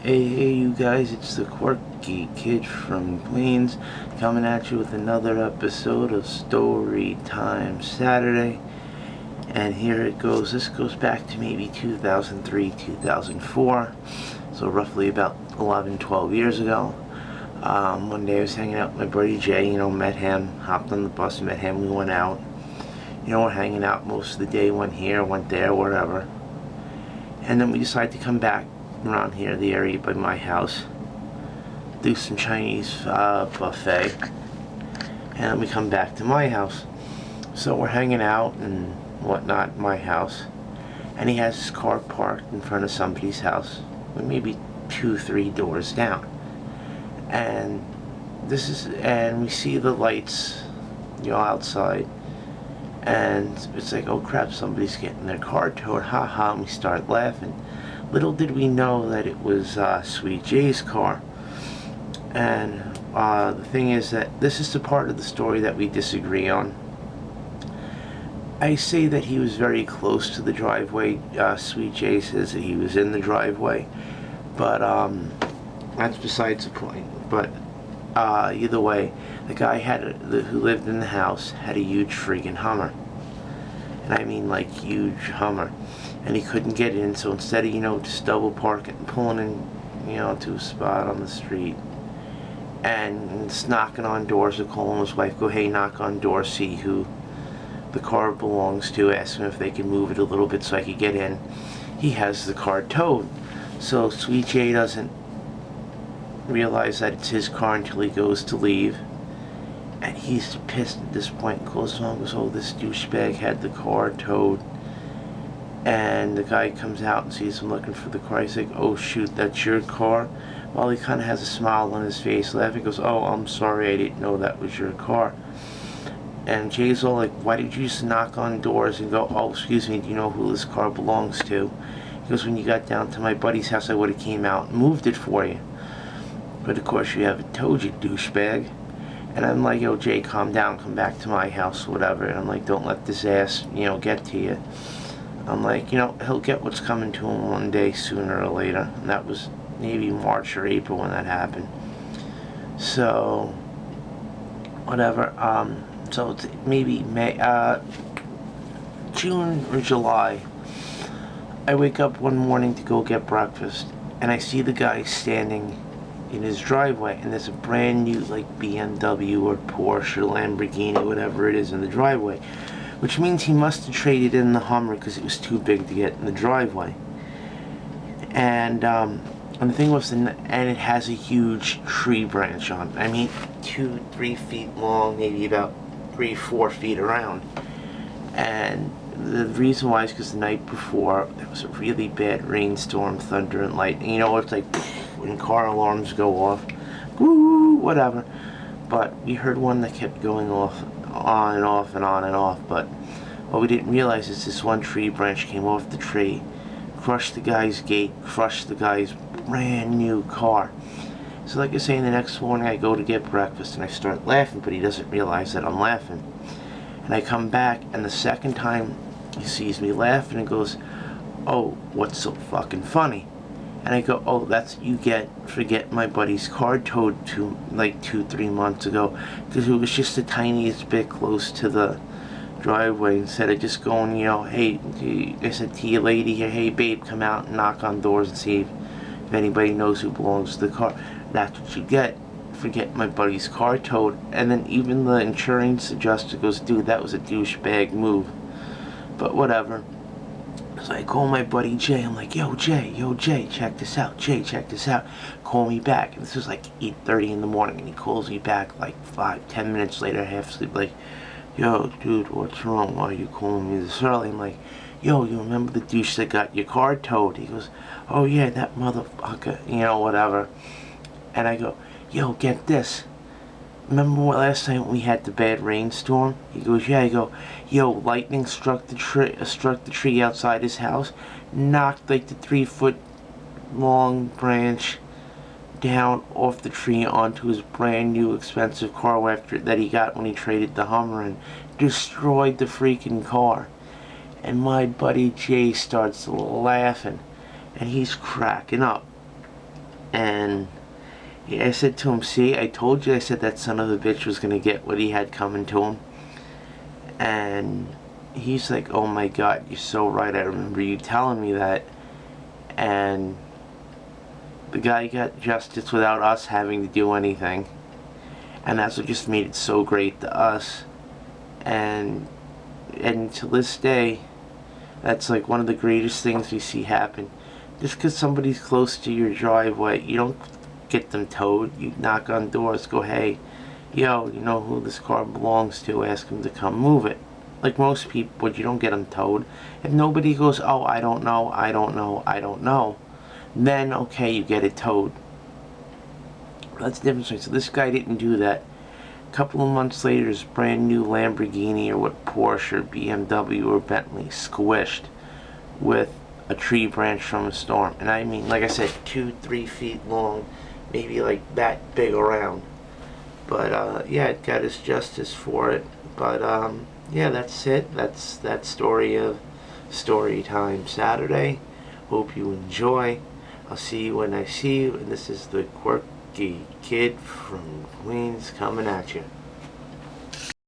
Hey, you guys, it's the Quirky Kid from Queens coming at you with another episode of Story Time Saturday. And here it goes. This goes back to maybe 2003, 2004, so roughly about 11, 12 years ago. One day I was hanging out with my buddy Jay, met him, hopped on the bus, met him, we went out. We're hanging out most of the day, went here, went there, wherever. And then we decided to come back around here, the area by my house, do some Chinese buffet, and then we come back to my house. So we're hanging out and whatnot in my house, and he has his car parked in front of somebody's house, maybe 2-3 doors down. And we see the lights, outside, and it's like, oh crap, somebody's getting their car towed, haha, and we start laughing. Little did we know that it was Sweet Jay's car. And the thing is that this is the part of the story that we disagree on. I say that he was very close to the driveway. Sweet Jay says that he was in the driveway. But that's besides the point. But either way, the guy who lived in the house had a huge friggin' Hummer. And I mean like huge Hummer. And he couldn't get in, so instead of, just double parking and pulling in, to a spot on the street, and just knocking on doors or calling his wife, go, hey, knock on doors, see who the car belongs to, ask him if they can move it a little bit so I could get in. He has the car towed. So Sweet Jay doesn't realize that it's his car until he goes to leave. And he's pissed at this point, calls his mom, goes, oh, this douchebag had the car towed. And the guy comes out and sees him looking for the car. He's like, oh shoot, that's your car? Well, he kind of has a smile on his face, laughing. He goes, oh, I'm sorry, I didn't know that was your car. And Jay's all like, why did you just knock on doors and go, oh, excuse me, do you know who this car belongs to? He goes, when you got down to my buddy's house, I would have came out and moved it for you. But of course you haven't towed, you douchebag. And I'm like, yo, Jay, calm down, come back to my house, whatever. And I'm like, don't let this ass, get to you. I'm like, he'll get what's coming to him one day, sooner or later. And that was maybe March or April when that happened. So, whatever. So it's maybe June or July. I wake up one morning to go get breakfast, and I see the guy standing in his driveway, and there's a brand new, BMW or Porsche or Lamborghini, whatever it is, in the driveway. Which means he must have traded in the Hummer because it was too big to get in the driveway. And the thing was, and it has a huge tree branch on it. I mean, 2-3 feet long, maybe about 3-4 feet around. And the reason why is because the night before there was a really bad rainstorm, thunder and lightning. It's like when car alarms go off, woo, whatever. But we heard one that kept going off, on and off and on and off. But what we didn't realize is this one tree branch came off the tree, crushed the guy's gate, crushed the guy's brand new car. So like I say, the next morning I go to get breakfast and I start laughing, but he doesn't realize that I'm laughing. And I come back, and the second time he sees me laughing and goes, oh, what's so fucking funny? And I go, oh, that's what you get for getting my buddy's car towed to 2-3 months ago, because it was just the tiniest bit close to the driveway. Instead of just going, hey, I said to you lady here, hey babe, come out and knock on doors and see if anybody knows who belongs to the car. That's what you get for getting my buddy's car towed. And then even the insurance adjuster goes, dude, that was a douchebag move. But whatever. So I call my buddy Jay. I'm like, yo Jay, check this out. Jay, check this out. Call me back. And this was 8:30 in the morning, and he calls me back 5-10 minutes later, half asleep, like, yo, dude, what's wrong? Why are you calling me this early? I'm like, yo, you remember the douche that got your car towed? He goes, oh yeah, that motherfucker, whatever. And I go, yo, get this. Remember last time we had the bad rainstorm? He goes, yeah. I go, yo, lightning struck the tree outside his house, knocked the 3-foot long branch down off the tree onto his brand new expensive car that he got when he traded the Hummer and destroyed the freaking car. And my buddy Jay starts laughing, and he's cracking up. And I said to him, see, I told you, I said that son of a bitch was going to get what he had coming to him. And he's like, oh my God, you're so right. I remember you telling me that. And the guy got justice without us having to do anything. And that's what just made it so great to us. And to this day, that's like one of the greatest things we see happen. Just because somebody's close to your driveway, you don't get them towed. You knock on doors, go, hey, yo, you know who this car belongs to, ask them to come move it. Like most people would, you don't get them towed. If nobody goes, oh, I don't know, then okay, you get it towed. That's the difference. So this guy didn't do that. A couple of months later, his brand new Lamborghini or what, Porsche or BMW or Bentley squished with a tree branch from a storm. And I mean, like I said, 2-3 feet long, maybe like that big around. But yeah, it got his justice for it. But yeah, that's it. That's that story of Storytime Saturday. Hope you enjoy. I'll see you when I see you. And this is the Quirky Kid from Queens coming at you.